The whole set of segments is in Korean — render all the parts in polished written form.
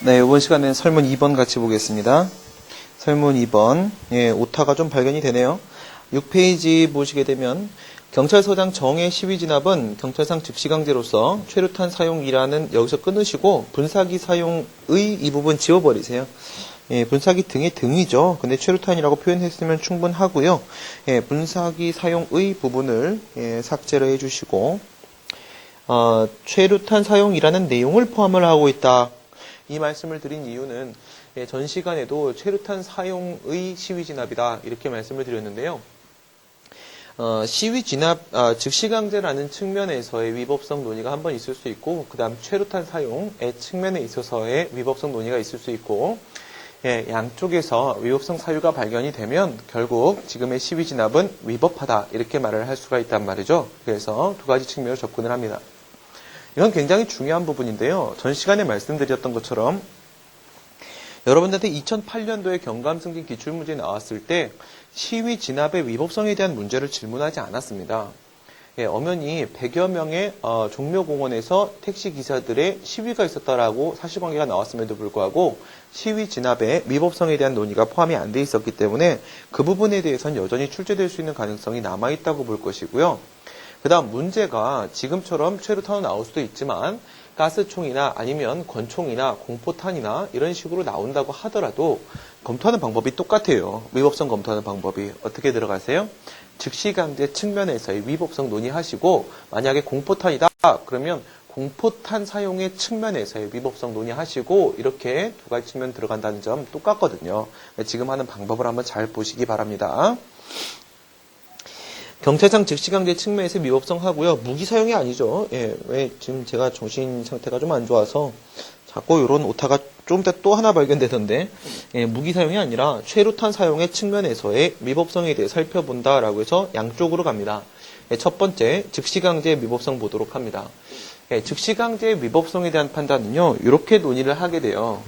네, 이번 시간에는 설문 2번 같이 보겠습니다. 설문 2번. 예, 오타가 좀 발견이 되네요. 6페이지 보시게 되면 경찰서장 정의 시위 진압은 경찰상 즉시강제로서 최루탄 사용이라는 여기서 끊으시고 분사기 사용의 이 부분 지워버리세요. 예, 분사기 등의 등이죠. 근데 최루탄이라고 표현했으면 충분하고요. 예, 분사기 사용의 부분을 삭제를 해주시고 최루탄 사용이라는 내용을 포함을 하고 있다. 이 말씀을 드린 이유는 전 시간에도 최루탄 사용의 시위 진압이다 이렇게 말씀을 드렸는데요. 시위 진압, 즉시강제라는 측면에서의 위법성 논의가 한번 있을 수 있고 그 다음 최루탄 사용의 측면에 있어서의 위법성 논의가 있을 수 있고 양쪽에서 위법성 사유가 발견이 되면 결국 지금의 시위 진압은 위법하다 이렇게 말을 할 수가 있단 말이죠. 그래서 두 가지 측면으로 접근을 합니다. 이건 굉장히 중요한 부분인데요. 전 시간에 말씀드렸던 것처럼 여러분들한테 2008년도에 경감승진 기출문제 나왔을 때 시위 진압의 위법성에 대한 문제를 질문하지 않았습니다. 엄연히 100여 명의 종묘공원에서 택시기사들의 시위가 있었다라고 사실관계가 나왔음에도 불구하고 시위 진압의 위법성에 대한 논의가 포함이 안 돼 있었기 때문에 그 부분에 대해서는 여전히 출제될 수 있는 가능성이 남아있다고 볼 것이고요. 그 다음 문제가 지금처럼 최루탄으로 나올 수도 있지만 가스총이나 아니면 권총이나 공포탄이나 이런 식으로 나온다고 하더라도 검토하는 방법이 똑같아요. 위법성 검토하는 방법이 어떻게 들어가세요? 즉시강제 측면에서의 위법성 논의하시고 만약에 공포탄이다 그러면 공포탄 사용의 측면에서의 위법성 논의하시고 이렇게 두 가지 측면 들어간다는 점 똑같거든요. 지금 하는 방법을 한번 잘 보시기 바랍니다. 경찰상 즉시강제 측면에서 위법성 하고요. 무기 사용이 아니죠. 왜 지금 제가 정신 상태가 좀 안 좋아서 자꾸 이런 오타가 좀 이따 또 하나 발견되던데 무기 사용이 아니라 최루탄 사용의 측면에서의 위법성에 대해 살펴본다라고 해서 양쪽으로 갑니다. 첫 번째 즉시강제 위법성 보도록 합니다. 즉시강제 위법성에 대한 판단은요. 이렇게 논의를 하게 돼요.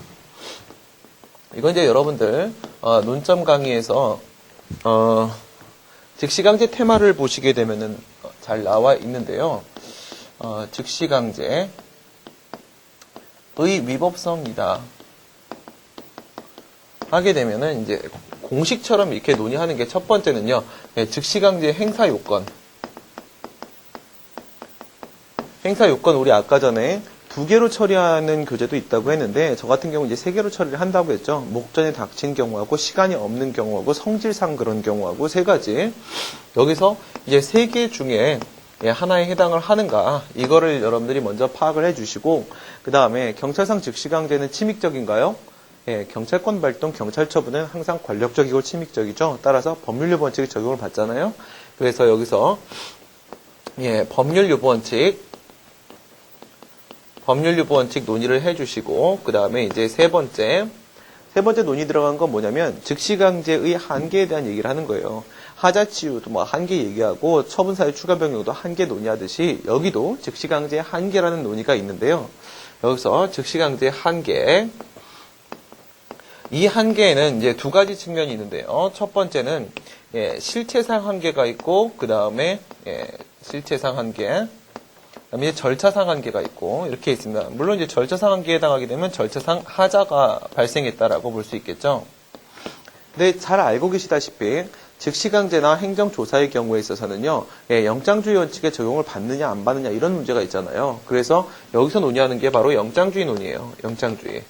이건 이제 여러분들 논점 강의에서 즉시강제 테마를 보시게 되면은 잘 나와 있는데요. 즉시강제의 위법성이다. 하게 되면은 이제 공식처럼 이렇게 논의하는 게 첫 번째는요. 즉시강제 행사 요건. 행사 요건 우리 아까 전에 2개로 처리하는 교재도 있다고 했는데 저 같은 경우 이제 3개로 처리를 한다고 했죠. 목전에 닥친 경우하고 시간이 없는 경우하고 성질상 그런 경우하고 3가지. 여기서 이제 3개 중에 하나에 해당을 하는가 이거를 여러분들이 먼저 파악을 해주시고 그 다음에 경찰상 즉시강제는 침익적인가요? 경찰권 발동, 경찰 처분은 항상 권력적이고 침익적이죠. 따라서 법률 유보원칙이 적용을 받잖아요. 그래서 여기서 법률 유보원칙 논의를 해주시고 그 다음에 이제 세 번째 논의 들어간 건 뭐냐면 즉시강제의 한계에 대한 얘기를 하는 거예요. 하자치유도 뭐 한계 얘기하고 처분사유 추가 변경도 한계 논의하듯이 여기도 즉시강제 한계라는 논의가 있는데요. 여기서 즉시강제 한계 이 한계에는 이제 두 가지 측면이 있는데요. 첫 번째는 실체상 한계가 있고 그 다음에 실체상 한계 그다음에 절차상 한계가 있고 이렇게 있습니다. 물론 이제 절차상 한계에 해당하게 되면 절차상 하자가 발생했다라고 볼 수 있겠죠. 근데 잘 알고 계시다시피 즉시강제나 행정조사의 경우에 있어서는요. 영장주의 원칙에 적용을 받느냐 안 받느냐 이런 문제가 있잖아요. 그래서 여기서 논의하는 게 바로 영장주의 논의예요. 영장주의.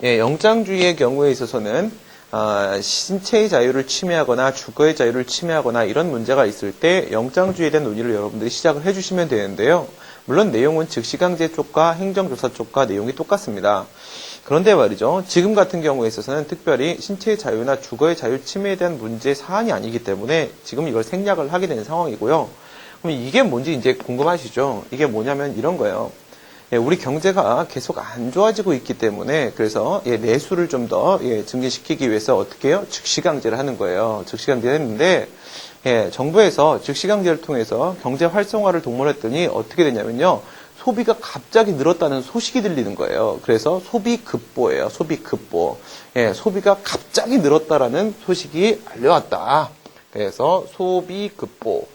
영장주의의 경우에 있어서는 신체의 자유를 침해하거나 주거의 자유를 침해하거나 이런 문제가 있을 때 영장주의에 대한 논의를 여러분들이 시작을 해주시면 되는데요. 물론 내용은 즉시강제 쪽과 행정조사 쪽과 내용이 똑같습니다. 그런데 말이죠. 지금 같은 경우에 있어서는 특별히 신체의 자유나 주거의 자유 침해에 대한 문제 사안이 아니기 때문에 지금 이걸 생략을 하게 되는 상황이고요. 그럼 이게 뭔지 이제 궁금하시죠? 이게 뭐냐면 이런 거예요. 우리 경제가 계속 안 좋아지고 있기 때문에 그래서 내수를 좀 더 증진시키기 위해서 어떻게 해요? 즉시강제를 하는 거예요. 즉시강제를 했는데 정부에서 즉시강제를 통해서 경제 활성화를 독려했더니 어떻게 되냐면요. 소비가 갑자기 늘었다는 소식이 들리는 거예요. 그래서 소비급보예요. 소비급보. 소비가 갑자기 늘었다라는 소식이 알려왔다. 그래서 소비급보.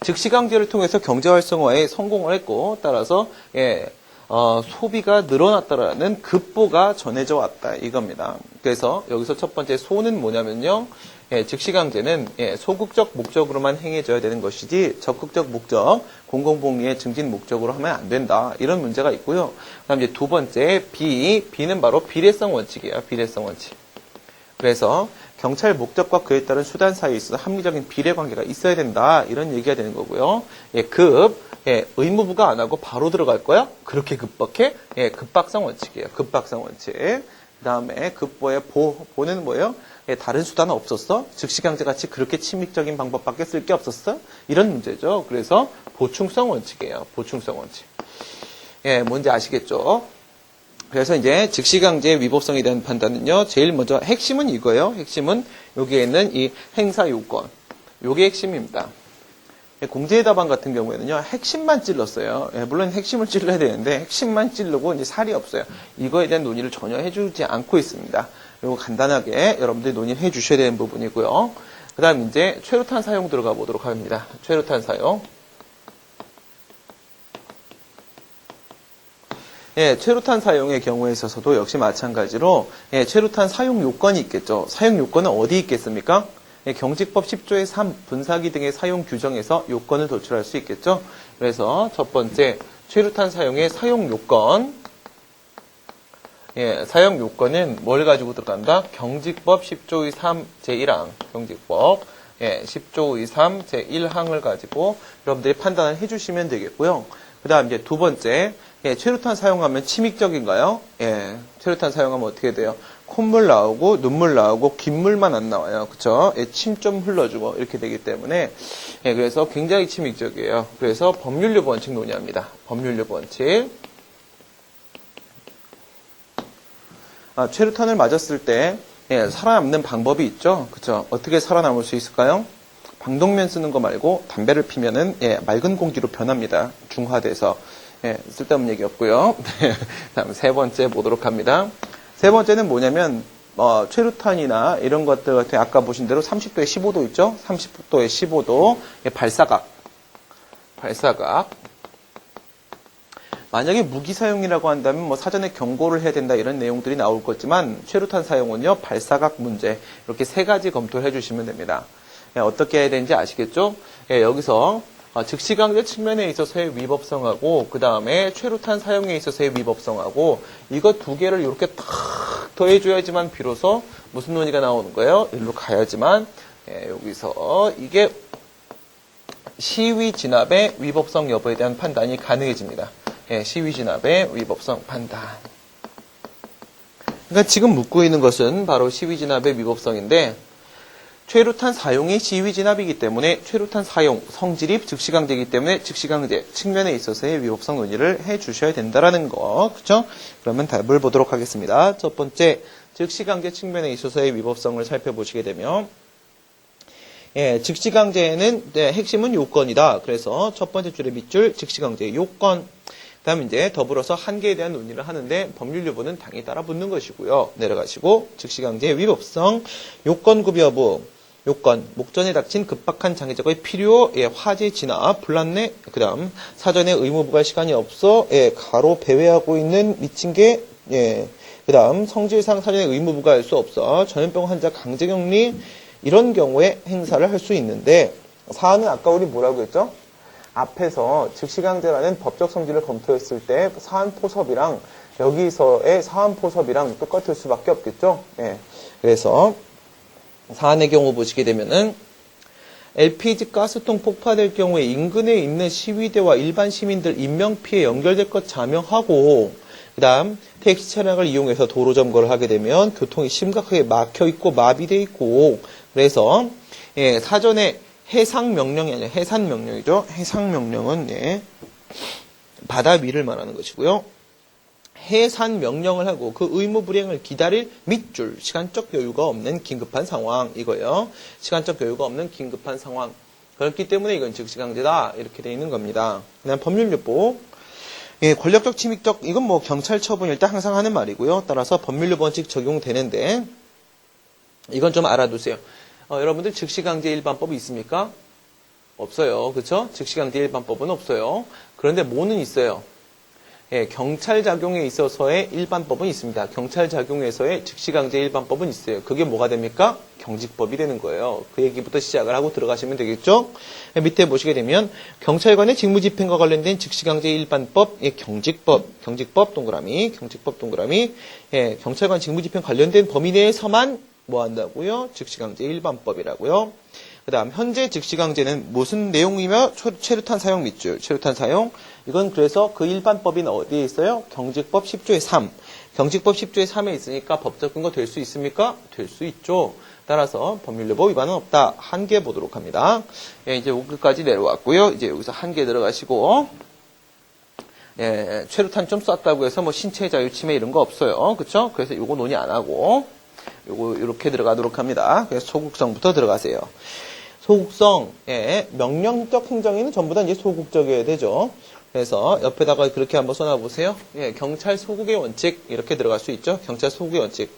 즉시강제를 통해서 경제활성화에 성공을 했고, 따라서, 소비가 늘어났다라는 급보가 전해져 왔다. 이겁니다. 그래서 여기서 첫 번째 소는 뭐냐면요. 즉시강제는 소극적 목적으로만 행해져야 되는 것이지 적극적 목적, 공공복리의 증진 목적으로 하면 안 된다. 이런 문제가 있고요. 그 다음 이제 두 번째 B는 바로 비례성 원칙이에요. 비례성 원칙. 그래서 경찰 목적과 그에 따른 수단 사이에 있어서 합리적인 비례 관계가 있어야 된다. 이런 얘기가 되는 거고요. 의무부가 안 하고 바로 들어갈 거야? 그렇게 급박해? 급박성 원칙이에요. 급박성 원칙. 그 다음에 급보의 보는 뭐예요? 다른 수단은 없었어? 즉시강제 같이 그렇게 침입적인 방법밖에 쓸 게 없었어? 이런 문제죠. 그래서 보충성 원칙이에요. 보충성 원칙. 뭔지 아시겠죠? 그래서 이제 즉시강제의 위법성에 대한 판단은요. 제일 먼저 핵심은 이거예요. 핵심은 여기에 있는 이 행사 요건. 요게 핵심입니다. 공제의 답안 같은 경우에는요. 핵심만 찔렀어요. 물론 핵심을 찔러야 되는데 핵심만 찌르고 이제 살이 없어요. 이거에 대한 논의를 전혀 해주지 않고 있습니다. 이거 간단하게 여러분들이 논의를 해주셔야 되는 부분이고요. 그 다음 이제 최루탄 사용 들어가 보도록 합니다. 최루탄 사용. 최루탄 사용의 경우에 있어서도 역시 마찬가지로 최루탄 사용 요건이 있겠죠. 사용 요건은 어디 있겠습니까? 경직법 10조의 3 분사기 등의 사용 규정에서 요건을 도출할 수 있겠죠. 그래서 첫 번째 최루탄 사용의 사용 요건. 사용 요건은 뭘 가지고 들어간다? 경직법 10조의 3 제1항. 경직법 10조의 3 제1항을 가지고 여러분들이 판단을 해주시면 되겠고요. 그 다음 이제 두 번째 최루탄 사용하면 침입적인가요? 최루탄 사용하면 어떻게 돼요? 콧물 나오고 눈물 나오고 깃물만 안 나와요. 그쵸? 침 좀 흘러주고 이렇게 되기 때문에 그래서 굉장히 침입적이에요. 그래서 법률요 원칙 논의합니다. 법률요 원칙. 최루탄을 맞았을 때 살아남는 방법이 있죠. 그쵸? 어떻게 살아남을 수 있을까요? 방독면 쓰는 거 말고 담배를 피면은 맑은 공기로 변합니다. 중화돼서. 쓸데없는 얘기 없고요. 다음 세 번째 보도록 합니다. 세 번째는 뭐냐면 최루탄이나 이런 것들 같은 아까 보신 대로 30도에 15도 있죠? 30도에 15도 발사각. 만약에 무기 사용이라고 한다면 뭐 사전에 경고를 해야 된다 이런 내용들이 나올 거지만 최루탄 사용은요 발사각 문제 이렇게 세 가지 검토를 해주시면 됩니다. 어떻게 해야 되는지 아시겠죠? 여기서 즉시강제 측면에 있어서의 위법성하고 그 다음에 최루탄 사용에 있어서의 위법성하고 이거 두 개를 이렇게 탁 더해줘야지만 비로소 무슨 논의가 나오는 거예요? 일로 가야지만 여기서 이게 시위 진압의 위법성 여부에 대한 판단이 가능해집니다. 시위 진압의 위법성 판단. 그러니까 지금 묻고 있는 것은 바로 시위 진압의 위법성인데 최루탄 사용이 시위 진압이기 때문에 최루탄 사용, 성질이 즉시강제이기 때문에 즉시강제 측면에 있어서의 위법성 논의를 해주셔야 된다라는 거. 그렇죠? 그러면 답을 보도록 하겠습니다. 첫 번째, 즉시강제 측면에 있어서의 위법성을 살펴보시게 되면 즉시강제는 핵심은 요건이다. 그래서 첫 번째 줄의 밑줄 즉시강제 요건. 다음 이제 더불어서 한계에 대한 논의를 하는데 법률 여부는 당연히 따라 붙는 것이고요. 내려가시고 즉시강제 위법성, 요건구비 여부, 요건, 목전에 닥친 급박한 장애적의 필요, 화재 진압, 불났네, 그 다음 사전에 의무 부과할 시간이 없어, 가로 배회하고 있는 미친 게, 그 다음 성질상 사전에 의무 부과할 수 없어, 전염병 환자 강제격리, 이런 경우에 행사를 할 수 있는데 사안은 아까 우리 뭐라고 했죠? 앞에서 즉시강제라는 법적 성질을 검토했을 때 사안 포섭이랑 여기서의 사안 포섭이랑 똑같을 수밖에 없겠죠? 그래서 사안의 경우 보시게 되면은 LPG 가스통 폭파될 경우에 인근에 있는 시위대와 일반 시민들 인명피해 연결될 것 자명하고 그 다음 택시 차량을 이용해서 도로 점거를 하게 되면 교통이 심각하게 막혀 있고 마비돼 있고 그래서 사전에 해상 명령이 아니라 해산 명령이죠. 해상 명령은 바다 위를 말하는 것이고요. 해산 명령을 하고 그 의무 불이행을 기다릴 밑줄 시간적 여유가 없는 긴급한 상황 이거예요. 시간적 여유가 없는 긴급한 상황. 그렇기 때문에 이건 즉시강제다 이렇게 되어 있는 겁니다. 그다음 법률요법. 권력적 침입적 이건 뭐 경찰 처분일 때 항상 하는 말이고요. 따라서 법률요 원칙 적용되는데 이건 좀 알아두세요. 여러분들 즉시강제 일반법이 있습니까? 없어요. 그쵸? 즉시강제 일반법은 없어요. 그런데 뭐는 있어요? 예, 경찰작용에 있어서의 일반법은 있습니다. 경찰작용에서의 즉시강제 일반법은 있어요. 그게 뭐가 됩니까? 경직법이 되는 거예요. 그 얘기부터 시작을 하고 들어가시면 되겠죠? 예, 밑에 보시게 되면 경찰관의 직무집행과 관련된 즉시강제 일반법, 예, 경직법 동그라미, 예, 경찰관 직무집행 관련된 범위 내에서만 뭐 한다고요? 즉시강제 일반법이라고요. 그 다음 현재 즉시강제는 무슨 내용이며 최루탄 사용 밑줄, 최루탄 사용. 이건 그래서 그 일반법인 어디에 있어요? 경직법 10조의 3. 경직법 10조의 3에 있으니까 법적 근거 될 수 있습니까? 될 수 있죠. 따라서 법률여부 위반은 없다. 한 개 보도록 합니다. 예, 이제 여기까지 내려왔고요. 이제 여기서 한 개 들어가시고, 예, 최루탄 좀 쐈다고 해서 뭐 신체 자유 침해 이런 거 없어요. 그쵸? 그래서 요거 논의 안 하고, 요거 이렇게 들어가도록 합니다. 그래서 소극성부터 들어가세요. 소극성, 예, 명령적 행정에는 전부 다 이제 소극적이어야 되죠. 그래서 옆에다가 그렇게 한번 써놔보세요. 예, 경찰 소극의 원칙 이렇게 들어갈 수 있죠. 경찰 소극의 원칙.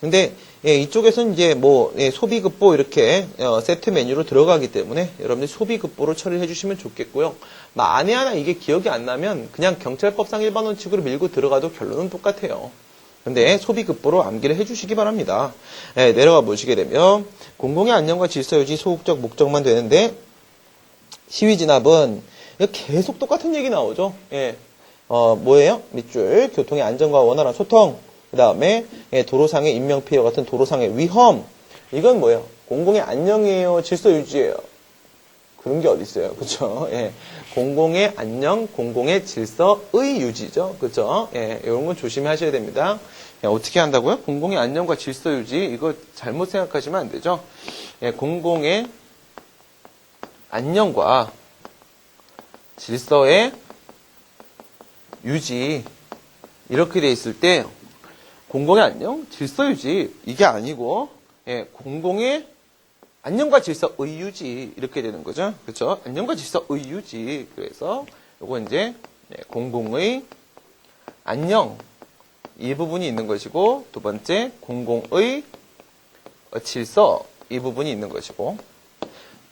근데 예, 이쪽에서는 이제 뭐 예, 소비급보 이렇게 세트 메뉴로 들어가기 때문에 여러분들 소비급보로 처리해 주시면 좋겠고요. 만에 하나 이게 기억이 안 나면 그냥 경찰법상 일반 원칙으로 밀고 들어가도 결론은 똑같아요. 근데 소비급보로 암기를 해주시기 바랍니다. 예, 내려가 보시게 되면 공공의 안녕과 질서 유지 소극적 목적만 되는데 시위 진압은 계속 똑같은 얘기 나오죠. 예, 뭐예요? 밑줄 교통의 안전과 원활한 소통. 그 다음에 예, 도로상의 인명피해와 같은 도로상의 위험. 이건 뭐예요? 공공의 안녕이에요? 질서 유지예요? 그런 게 어디 있어요, 그렇죠? 예, 공공의 안녕, 공공의 질서의 유지죠, 그렇죠? 예, 이런 건 조심하셔야 됩니다. 예, 어떻게 한다고요? 공공의 안녕과 질서 유지 이거 잘못 생각하시면 안 되죠. 예, 공공의 안녕과 질서의 유지 이렇게 돼 있을 때 공공의 안녕, 질서 유지 이게 아니고 예, 공공의 안녕과 질서의 유지 이렇게 되는 거죠. 그렇죠? 안녕과 질서의 유지. 그래서 요거 이제 공공의 안녕 이 부분이 있는 것이고 두 번째 공공의 질서 이 부분이 있는 것이고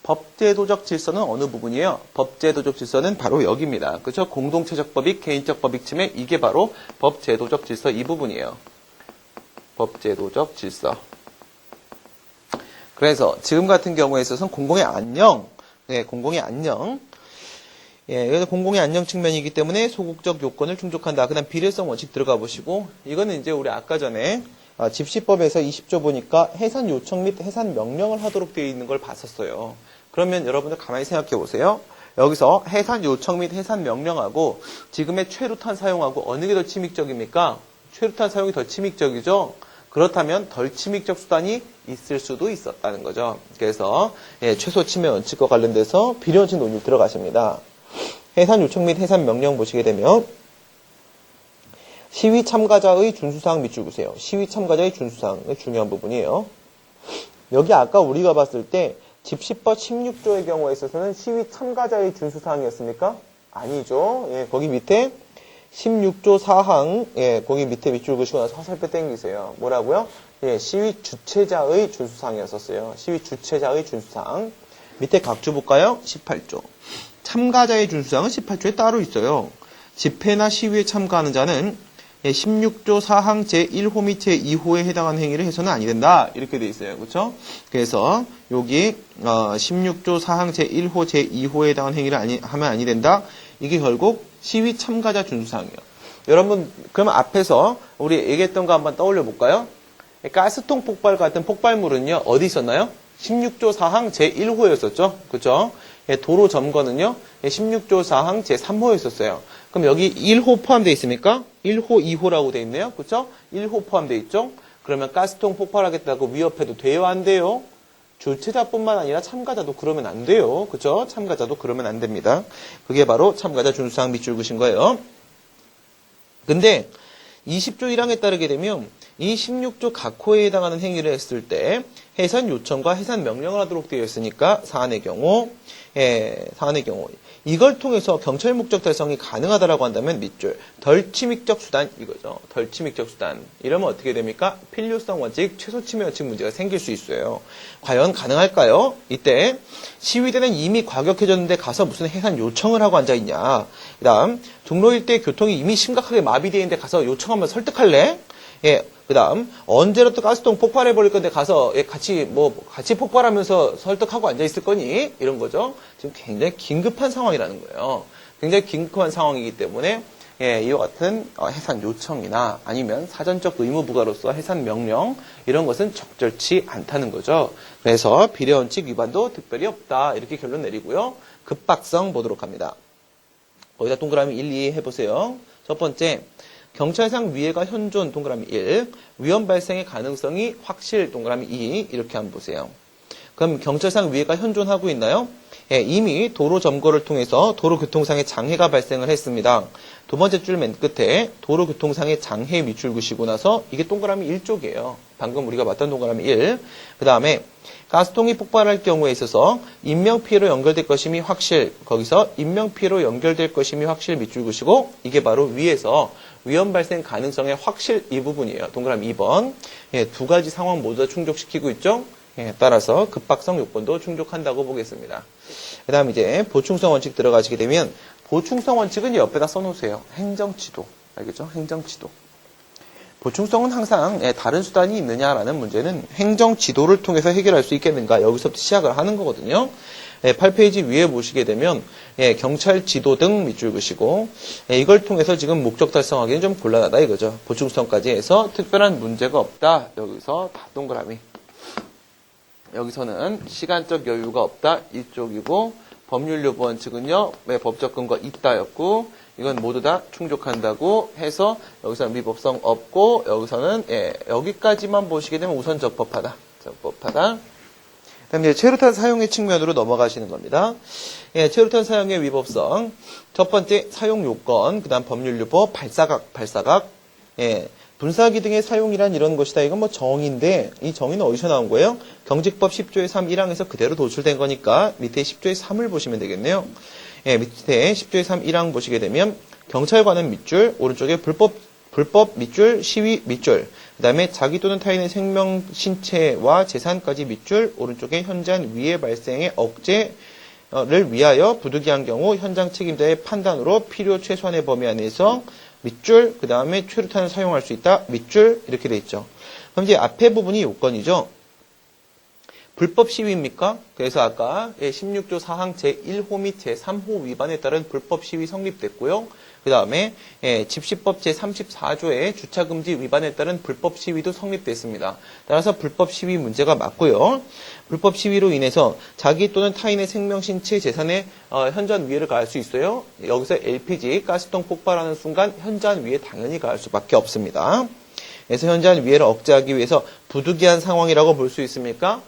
법제도적 질서는 어느 부분이에요? 법제도적 질서는 바로 여기입니다. 그렇죠? 공동체적 법익, 개인적 법익 침해 이게 바로 법제도적 질서 이 부분이에요. 법제도적 질서. 그래서 지금 같은 경우에 있어서는 공공의 안녕, 예, 공공의 안녕, 예, 그래서 공공의 안녕 측면이기 때문에 소극적 요건을 충족한다. 그다음 비례성 원칙 들어가 보시고 이거는 이제 우리 아까 전에 집시법에서 20조 보니까 해산 요청 및 해산 명령을 하도록 되어 있는 걸 봤었어요. 그러면 여러분들 가만히 생각해 보세요. 여기서 해산 요청 및 해산 명령하고 지금의 최루탄 사용하고 어느 게 더 침익적입니까? 최루탄 사용이 더 침익적이죠. 그렇다면 덜 침익적 수단이 있을 수도 있었다는 거죠. 그래서 예, 최소 침해 원칙과 관련돼서 비례 원칙 논의 들어가십니다. 해산 요청 및 해산 명령 보시게 되면 시위 참가자의 준수사항 밑줄 보세요. 시위 참가자의 준수사항 중요한 부분이에요. 여기 아까 우리가 봤을 때 집시법 16조의 경우에 있어서는 시위 참가자의 준수사항이었습니까? 아니죠. 예, 거기 밑에 16조 사항, 예, 거기 밑에 밑줄 그시고 나서 화살표 땡기세요. 뭐라고요? 예, 시위 주체자의 준수사항이었었어요. 시위 주체자의 준수사항. 밑에 각주 볼까요? 18조. 참가자의 준수사항은 18조에 따로 있어요. 집회나 시위에 참가하는 자는 16조 사항 제1호 및 제2호에 해당하는 행위를 해서는 아니 된다. 이렇게 돼 있어요. 그렇죠? 그래서 여기 16조 사항 제1호, 제2호에 해당하는 행위를 하면 아니 된다. 이게 결국 시위 참가자 준수사항이에요. 여러분 그러면 앞에서 우리 얘기했던 거 한번 떠올려 볼까요? 가스통 폭발 같은 폭발물은요. 어디 있었나요? 16조 사항 제1호였었죠. 그렇죠? 도로 점거는요. 16조 사항 제3호였었어요. 그럼 여기 1호 포함되어 있습니까? 1호, 2호라고 되어 있네요. 그렇죠? 1호 포함되어 있죠? 그러면 가스통 폭발하겠다고 위협해도 돼요? 안 돼요? 주체자뿐만 아니라 참가자도 그러면 안 돼요. 그렇죠? 참가자도 그러면 안 됩니다. 그게 바로 참가자 준수사항 밑줄 그신 거예요. 근데 20조 1항에 따르게 되면 이 16조 각호에 해당하는 행위를 했을 때 해산 요청과 해산 명령을 하도록 되어 있으니까 사안의 경우 이걸 통해서 경찰 목적 달성이 가능하다라고 한다면 밑줄 덜 침입적 수단 이거죠. 덜 침입적 수단 이러면 어떻게 됩니까? 필요성 원칙, 최소 침해 원칙 문제가 생길 수 있어요. 과연 가능할까요? 이때 시위대는 이미 과격해졌는데 가서 무슨 해산 요청을 하고 앉아 있냐. 그다음 종로 일대 교통이 이미 심각하게 마비되어 있는데 가서 요청하면 설득할래? 그 다음, 언제라도 가스통 폭발해버릴 건데 가서 같이 폭발하면서 설득하고 앉아있을 거니? 이런 거죠. 지금 굉장히 긴급한 상황이라는 거예요. 굉장히 긴급한 상황이기 때문에, 이와 같은 해산 요청이나 아니면 사전적 의무 부과로서 해산 명령, 이런 것은 적절치 않다는 거죠. 그래서 비례원칙 위반도 특별히 없다. 이렇게 결론 내리고요. 급박성 보도록 합니다. 거기다 동그라미 1, 2 해보세요. 첫 번째, 경찰상 위해가 현존 동그라미 1, 위험 발생의 가능성이 확실 동그라미 2 이렇게 한번 보세요. 그럼 경찰상 위해가 현존하고 있나요? 이미 도로 점거를 통해서 도로교통상의 장애가 발생을 했습니다. 두 번째 줄 맨 끝에 도로교통상의 장애 밑줄 그시고 나서 이게 동그라미 1쪽이에요. 방금 우리가 봤던 동그라미 1. 그 다음에 가스통이 폭발할 경우에 있어서 인명피해로 연결될 것임이 확실. 거기서 인명피해로 연결될 것임이 확실 밑줄 그시고 이게 바로 위에서 위험 발생 가능성의 확실 이 부분이에요. 동그라미 2번. 두 가지 상황 모두 다 충족시키고 있죠. 따라서 급박성 요건도 충족한다고 보겠습니다. 그 다음 이제 보충성 원칙 들어가시게 되면 보충성 원칙은 옆에다 써놓으세요. 행정지도. 알겠죠? 행정지도. 보충성은 항상 다른 수단이 있느냐라는 문제는 행정지도를 통해서 해결할 수 있겠는가 여기서부터 시작을 하는 거거든요. 8페이지 위에 보시게 되면 경찰 지도 등 밑줄 그시고 이걸 통해서 지금 목적 달성하기는 좀 곤란하다 이거죠. 보충성까지 해서 특별한 문제가 없다. 여기서 다 동그라미. 여기서는 시간적 여유가 없다. 이쪽이고 법률요구 원칙은요. 법적 근거 있다였고 이건 모두 다 충족한다고 해서 여기서는 미법성 없고 여기서는 여기까지만 보시게 되면 우선 적법하다. 적법하다. 그다음 이제 최루탄 사용의 측면으로 넘어가시는 겁니다. 최루탄 사용의 위법성. 첫 번째 사용 요건, 그다음 법률요법 발사각. 분사기 등의 사용이란 이런 것이다. 이건 뭐 정의인데 이 정의는 어디서 나온 거예요? 경직법 10조의 3 1항에서 그대로 도출된 거니까 밑에 10조의 3을 보시면 되겠네요. 밑에 10조의 3 1항 보시게 되면 경찰관은 밑줄, 오른쪽에 불법 밑줄, 시위 밑줄, 그 다음에 자기 또는 타인의 생명, 신체와 재산까지 밑줄, 오른쪽에 현장 위해 발생의 억제를 위하여 부득이한 경우 현장 책임자의 판단으로 필요 최소한의 범위 안에서 밑줄, 그 다음에 최루탄을 사용할 수 있다, 밑줄 이렇게 돼 있죠. 그럼 이제 앞에 부분이 요건이죠. 불법 시위입니까? 그래서 아까 16조 4항 제1호 및 제3호 위반에 따른 불법 시위 성립됐고요. 그 다음에 집시법 제34조의 주차금지 위반에 따른 불법 시위도 성립됐습니다. 따라서 불법 시위 문제가 맞고요. 불법 시위로 인해서 자기 또는 타인의 생명, 신체, 재산에 현저한 위해를 가할 수 있어요. 여기서 LPG, 가스통 폭발하는 순간 현저한 위해 당연히 가할 수밖에 없습니다. 그래서 현저한 위해를 억제하기 위해서 부득이한 상황이라고 볼 수 있습니까?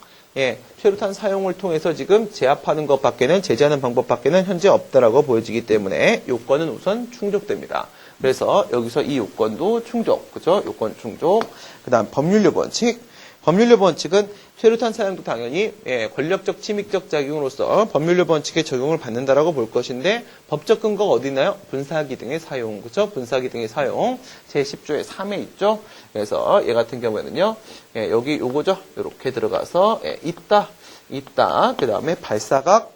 최루탄 사용을 통해서 지금 제압하는 것밖에는 제재하는 방법밖에는 현재 없다라고 보여지기 때문에 요건은 우선 충족됩니다. 그래서 여기서 이 요건도 충족, 그죠? 요건 충족. 그다음 법률요구 원칙. 법률요구 원칙은 최루탄 사용도 당연히 권력적 침입적 작용으로서 법률요구 원칙에 적용을 받는다라고 볼 것인데 법적 근거가 어디 있나요? 분사기 등의 사용, 그죠? 분사기 등의 사용 제10조의 3에 있죠. 그래서 얘 같은 경우에는요, 여기 요거죠. 이렇게 들어가서 있다. 그 다음에 발사각,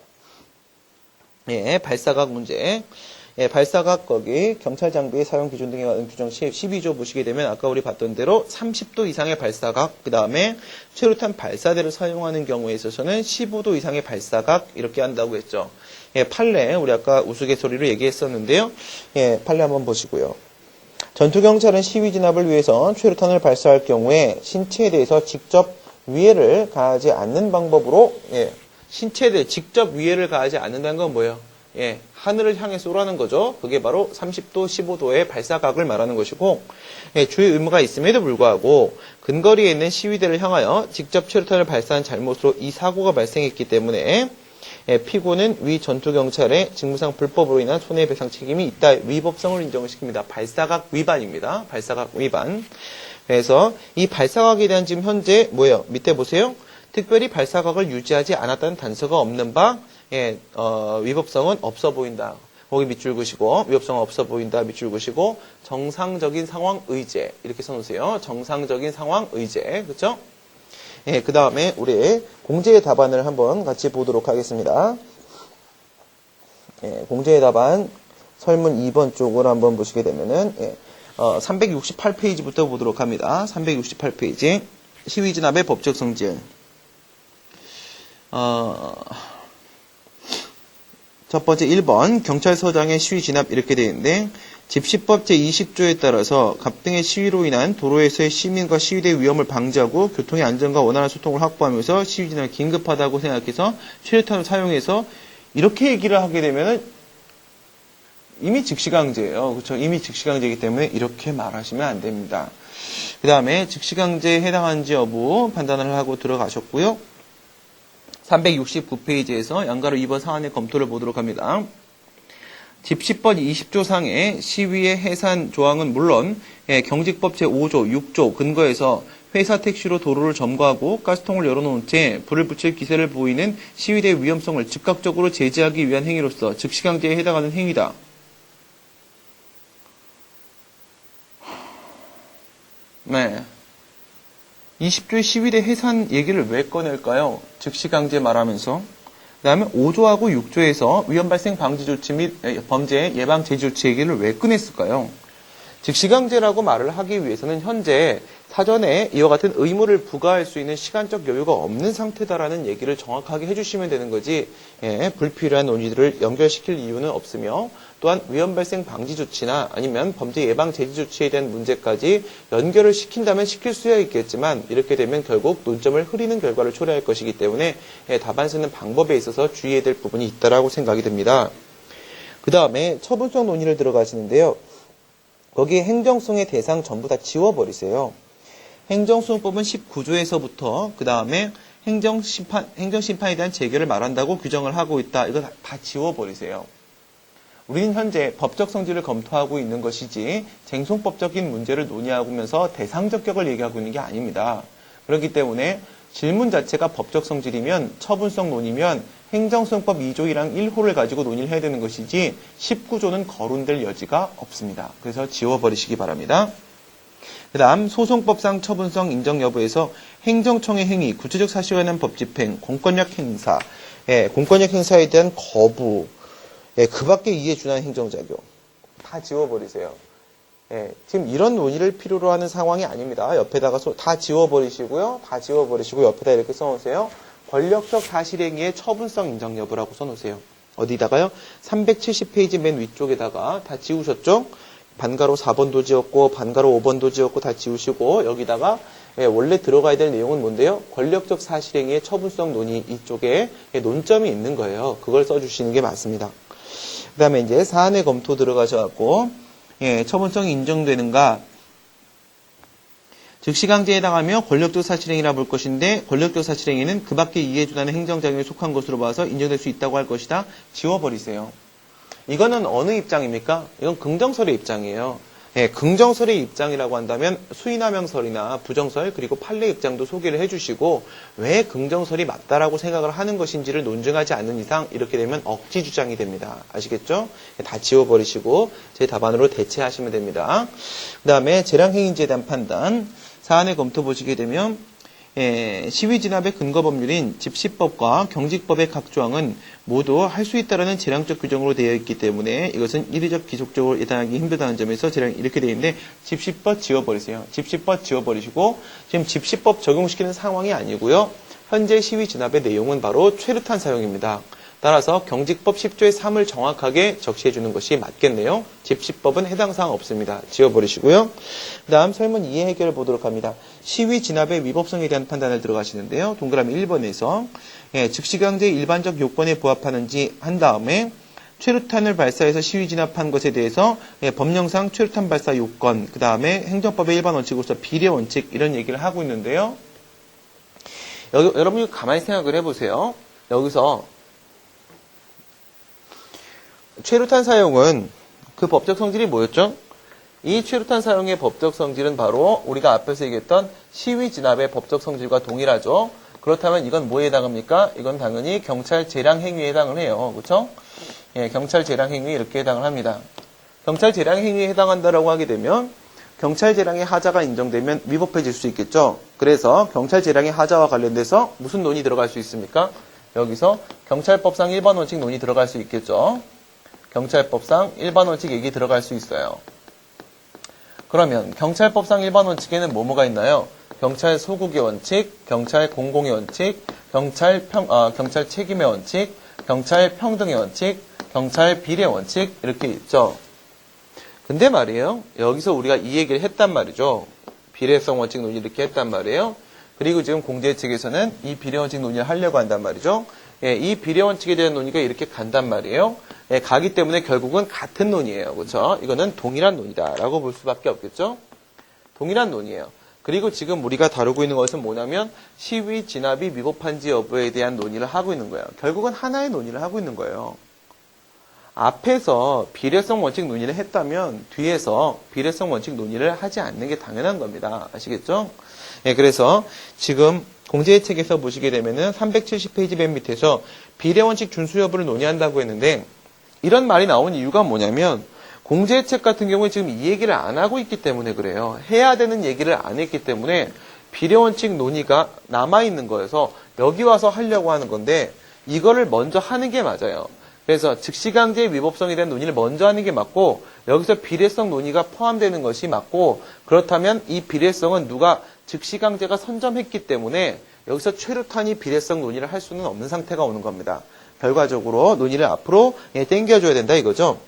발사각 문제. 발사각 거기 경찰 장비의 사용 기준 등에 관한 규정 12조 보시게 되면 아까 우리 봤던 대로 30도 이상의 발사각, 그 다음에 최루탄 발사대를 사용하는 경우에 있어서는 15도 이상의 발사각 이렇게 한다고 했죠. 판례 우리 아까 우스갯소리로 얘기했었는데요. 판례 한번 보시고요. 전투경찰은 시위 진압을 위해서 최루탄을 발사할 경우에 신체에 대해서 직접 위해를 가하지 않는 방법으로 신체에 대해 직접 위해를 가하지 않는다는 건 뭐예요? 하늘을 향해 쏘라는 거죠. 그게 바로 30도, 15도의 발사각을 말하는 것이고 주의 의무가 있음에도 불구하고 근거리에 있는 시위대를 향하여 직접 최루탄을 발사한 잘못으로 이 사고가 발생했기 때문에 피고는 위 전투경찰의 직무상 불법으로 인한 손해배상 책임이 있다. 위법성을 인정시킵니다. 발사각 위반입니다. 발사각 위반. 그래서 이 발사각에 대한 지금 현재 뭐예요? 밑에 보세요. 특별히 발사각을 유지하지 않았다는 단서가 없는 바, 위법성은 없어 보인다. 거기 밑줄 그시고, 위법성은 없어 보인다. 밑줄 그시고, 정상적인 상황 의제. 이렇게 써놓으세요. 정상적인 상황 의제. 그쵸? 그 다음에 우리 공제의 답안을 한번 같이 보도록 하겠습니다. 공제의 답안 설문 2번 쪽을 한번 보시게 되면은 368페이지부터 보도록 합니다. 368페이지 시위 진압의 법적 성질. 첫 번째 1번 경찰서장의 시위 진압 이렇게 되어 있는데 집시법 제20조에 따라서 갑등의 시위로 인한 도로에서의 시민과 시위대의 위험을 방지하고 교통의 안전과 원활한 소통을 확보하면서 시위 진압이 긴급하다고 생각해서 최루탄을 사용해서 이렇게 얘기를 하게 되면은 이미 즉시강제예요. 그렇죠? 이미 즉시강제이기 때문에 이렇게 말하시면 안 됩니다. 그 다음에 즉시강제에 해당하는지 여부 판단을 하고 들어가셨고요. 369페이지에서 양가로 2번 사안의 검토를 보도록 합니다. 집시법 20조 상의 시위의 해산 조항은 물론 경직법 제5조, 6조 근거에서 회사 택시로 도로를 점거하고 가스통을 열어놓은 채 불을 붙일 기세를 보이는 시위대의 위험성을 즉각적으로 제지하기 위한 행위로서 즉시강제에 해당하는 행위다. 네. 20조의 시위대 해산 얘기를 왜 꺼낼까요? 즉시강제 말하면서. 그 다음에 5조하고 6조에서 위험 발생 방지 조치 및 범죄 예방 제지 조치 얘기를 왜 꺼냈을까요? 즉시강제라고 말을 하기 위해서는 현재 사전에 이와 같은 의무를 부과할 수 있는 시간적 여유가 없는 상태다라는 얘기를 정확하게 해주시면 되는 거지 불필요한 논의들을 연결시킬 이유는 없으며 또한 위험 발생 방지 조치나 아니면 범죄 예방 제지 조치에 대한 문제까지 연결을 시킨다면 시킬 수야 있겠지만 이렇게 되면 결국 논점을 흐리는 결과를 초래할 것이기 때문에 답안 쓰는 방법에 있어서 주의해야 될 부분이 있다라고 생각이 듭니다. 그 다음에 처분성 논의를 들어가시는데요. 거기에 행정성의 대상 전부 다 지워버리세요. 행정수용법은 19조에서부터 그 다음에 행정심판에 대한 재결을 말한다고 규정을 하고 있다. 이거 다 지워버리세요. 우리는 현재 법적 성질을 검토하고 있는 것이지 쟁송법적인 문제를 논의하면서 대상적 격을 얘기하고 있는 게 아닙니다. 그렇기 때문에 질문 자체가 법적 성질이면 처분성 논의면 행정수용법 2조 1항 1호를 가지고 논의를 해야 되는 것이지 19조는 거론될 여지가 없습니다. 그래서 지워버리시기 바랍니다. 그 다음 소송법상 처분성 인정 여부에서 행정청의 행위, 구체적 사실에 관한 법 집행, 공권력 행사, 공권력 행사에 대한 거부, 그 밖에 이에 준하는 행정작용 다 지워버리세요. 지금 이런 논의를 필요로 하는 상황이 아닙니다. 옆에다가 다 지워버리시고요. 다 지워버리시고 옆에다 이렇게 써놓으세요. 권력적 사실행위의 처분성 인정 여부라고 써놓으세요. 어디다가요? 370페이지 맨 위쪽에다가 다 지우셨죠? 반가로 4번도 지웠고 반가로 5번도 지웠고 다 지우시고 여기다가 원래 들어가야 될 내용은 뭔데요? 권력적 사실행위의 처분성 논의 이쪽에 논점이 있는 거예요. 그걸 써주시는 게 맞습니다. 그 다음에 이제 사안의 검토 들어가셔갖고 처분성이 인정되는가 즉시강제에 해당하며 권력적 사실행위라 볼 것인데 권력적 사실행위는 그 밖에 이에 준하는 행정작용에 속한 것으로 봐서 인정될 수 있다고 할 것이다. 지워버리세요. 이거는 어느 입장입니까? 이건 긍정설의 입장이에요. 긍정설의 입장이라고 한다면 수인하명설이나 부정설 그리고 판례 입장도 소개를 해주시고 왜 긍정설이 맞다라고 생각을 하는 것인지를 논증하지 않는 이상 이렇게 되면 억지 주장이 됩니다. 아시겠죠? 다 지워버리시고 제 답안으로 대체하시면 됩니다. 그 다음에 재량행위인지에 대한 판단 사안의 검토 보시게 되면 시위 진압의 근거 법률인 집시법과 경직법의 각 조항은 모두 할 수 있다라는 재량적 규정으로 되어 있기 때문에 이것은 이례적 기속적으로 예단하기 힘들다는 점에서 재량이 이렇게 되어 있는데 집시법 지워버리세요. 집시법 지워버리시고 지금 집시법 적용시키는 상황이 아니고요. 현재 시위 진압의 내용은 바로 최루탄 사용입니다. 따라서 경직법 10조의 3을 정확하게 적시해 주는 것이 맞겠네요. 집시법은 해당 사항 없습니다. 지워버리시고요. 그 다음 설문 2의 해결을 보도록 합니다. 시위 진압의 위법성에 대한 판단을 들어가시는데요. 동그라미 1번에서 즉시강제 일반적 요건에 부합하는지 한 다음에 최루탄을 발사해서 시위 진압한 것에 대해서 법령상 최루탄 발사 요건, 그 다음에 행정법의 일반 원칙으로서 비례 원칙 이런 얘기를 하고 있는데요. 여러분이 가만히 생각을 해보세요. 여기서 최루탄 사용은 그 법적 성질이 뭐였죠? 이 최루탄 사용의 법적 성질은 바로 우리가 앞에서 얘기했던 시위 진압의 법적 성질과 동일하죠. 그렇다면 이건 뭐에 해당합니까? 이건 당연히 경찰 재량 행위에 해당을 해요. 그렇죠? 예, 경찰 재량 행위 이렇게 해당을 합니다. 경찰 재량 행위에 해당한다라고 하게 되면 경찰 재량의 하자가 인정되면 위법해질 수 있겠죠. 그래서 경찰 재량의 하자와 관련돼서 무슨 논의 들어갈 수 있습니까? 여기서 경찰법상 일반 원칙 논의 들어갈 수 있겠죠. 경찰법상 일반 원칙 얘기 들어갈 수 있어요. 그러면 경찰법상 일반 원칙에는 뭐가 있나요? 경찰 소국의 원칙, 경찰 공공의 원칙, 경찰 책임의 원칙, 경찰 평등의 원칙, 경찰 비례 원칙 이렇게 있죠. 근데 말이에요. 여기서 우리가 이 얘기를 했단 말이죠. 비례성 원칙 논의 이렇게 했단 말이에요. 그리고 지금 공제 측에서는 이 비례 원칙 논의를 하려고 한단 말이죠. 예, 이 비례 원칙에 대한 논의가 이렇게 간단 말이에요. 예, 가기 때문에 결국은 같은 논의예요. 그렇죠? 이거는 동일한 논의다라고 볼 수밖에 없겠죠. 동일한 논의예요. 그리고 지금 우리가 다루고 있는 것은 뭐냐면 시위 진압이 위법한지 여부에 대한 논의를 하고 있는 거예요. 결국은 하나의 논의를 하고 있는 거예요. 앞에서 비례성 원칙 논의를 했다면 뒤에서 비례성 원칙 논의를 하지 않는 게 당연한 겁니다. 아시겠죠? 예, 그래서 지금 공제의 책에서 보시게 되면은 370페이지 맨 밑에서 비례 원칙 준수 여부를 논의한다고 했는데 이런 말이 나온 이유가 뭐냐면 공제의 책 같은 경우에 지금 이 얘기를 안 하고 있기 때문에 그래요. 해야 되는 얘기를 안 했기 때문에 비례 원칙 논의가 남아있는 거여서 여기 와서 하려고 하는 건데 이거를 먼저 하는 게 맞아요. 그래서 즉시강제의 위법성에 대한 논의를 먼저 하는 게 맞고 여기서 비례성 논의가 포함되는 것이 맞고 그렇다면 이 비례성은 누가 즉시강제가 선점했기 때문에 여기서 최루탄이 비례성 논의를 할 수는 없는 상태가 오는 겁니다. 결과적으로 논의를 앞으로 당겨줘야 된다 이거죠.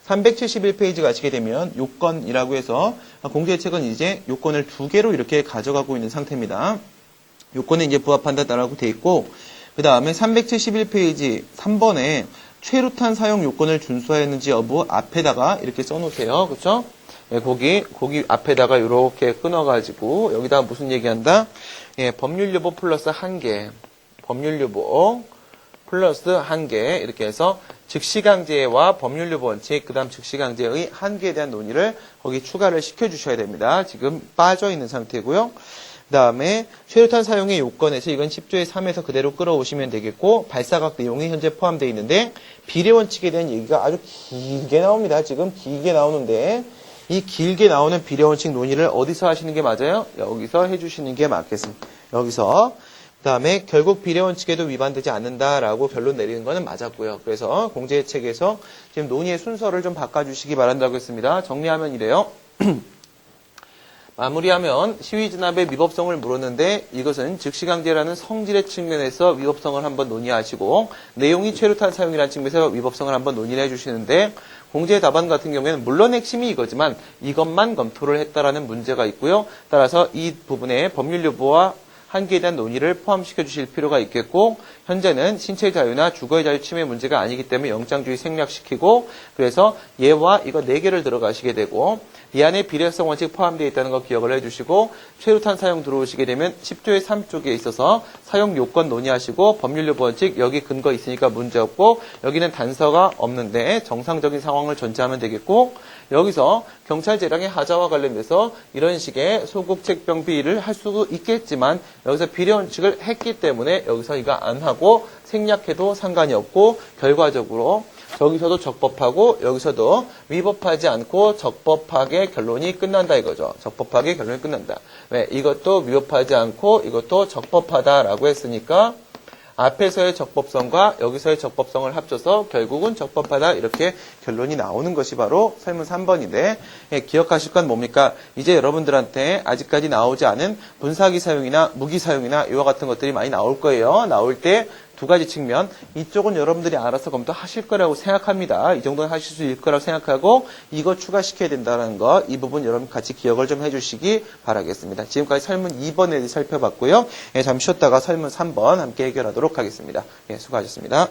371페이지 가시게 되면 요건이라고 해서 공제책은 이제 요건을 2개로 이렇게 가져가고 있는 상태입니다. 요건에 이제 부합한다라고 돼 있고 그 다음에 371페이지 3번에 최루탄 사용 요건을 준수하였는지 여부 앞에다가 이렇게 써놓으세요. 그렇죠? 예, 거기 앞에다가 이렇게 끊어가지고 여기다가 무슨 얘기한다? 예, 법률 여부 플러스 1개. 법률 여부 플러스 1개. 이렇게 해서 즉시강제와 법률 여부 원칙, 그 다음 즉시강제의 한계에 대한 논의를 거기 추가를 시켜주셔야 됩니다. 지금 빠져있는 상태고요. 그 다음에 최루탄 사용의 요건에서 이건 10조의 3에서 그대로 끌어오시면 되겠고 발사각 내용이 현재 포함되어 있는데 비례 원칙에 대한 얘기가 아주 길게 나옵니다. 지금 길게 나오는데 이 길게 나오는 비례 원칙 논의를 어디서 하시는 게 맞아요? 여기서 해주시는 게 맞겠습니다. 여기서 그 다음에 결국 비례 원칙에도 위반되지 않는다라고 결론 내리는 거는 맞았고요. 그래서 공제책에서 지금 논의의 순서를 좀 바꿔주시기 바란다고 했습니다. 정리하면 이래요. 마무리하면 시위 진압의 위법성을 물었는데 이것은 즉시강제라는 성질의 측면에서 위법성을 한번 논의하시고 내용이 최루탄 사용이라는 측면에서 위법성을 한번 논의를 해주시는데 공제의 답안 같은 경우에는 물론 핵심이 이거지만 이것만 검토를 했다라는 문제가 있고요. 따라서 이 부분에 법률 여부와 한계에 대한 논의를 포함시켜 주실 필요가 있겠고 현재는 신체 자유나 주거의 자유 침해 문제가 아니기 때문에 영장주의 생략시키고 그래서 얘와 이거 4개를 들어가시게 되고 이 안에 비례성 원칙 포함되어 있다는 거 기억을 해주시고 최루탄 사용 들어오시게 되면 10조의 3쪽에 있어서 사용 요건 논의하시고 법률 여부 원칙 여기 근거 있으니까 문제없고 여기는 단서가 없는데 정상적인 상황을 전제하면 되겠고 여기서 경찰 재량의 하자와 관련돼서 이런 식의 소급 책병 비리를 할 수도 있겠지만 여기서 비례 원칙을 했기 때문에 여기서 이거 안 하고 생략해도 상관이 없고 결과적으로 저기서도 적법하고 여기서도 위법하지 않고 적법하게 결론이 끝난다 이거죠. 적법하게 결론이 끝난다. 왜? 이것도 위법하지 않고 이것도 적법하다라고 했으니까 앞에서의 적법성과 여기서의 적법성을 합쳐서 결국은 적법하다 이렇게 결론이 나오는 것이 바로 설문 3번인데 기억하실 건 뭡니까? 이제 여러분들한테 아직까지 나오지 않은 분사기 사용이나 무기 사용이나 이와 같은 것들이 많이 나올 거예요. 나올 때 2가지 측면 이쪽은 여러분들이 알아서 검토하실 거라고 생각합니다. 이 정도는 하실 수 있을 거라고 생각하고 이거 추가시켜야 된다는 거 이 부분 여러분 같이 기억을 좀 해주시기 바라겠습니다. 지금까지 설문 2번에 대해 살펴봤고요. 잠시 쉬었다가 설문 3번 함께 해결하도록 하겠습니다. 수고하셨습니다.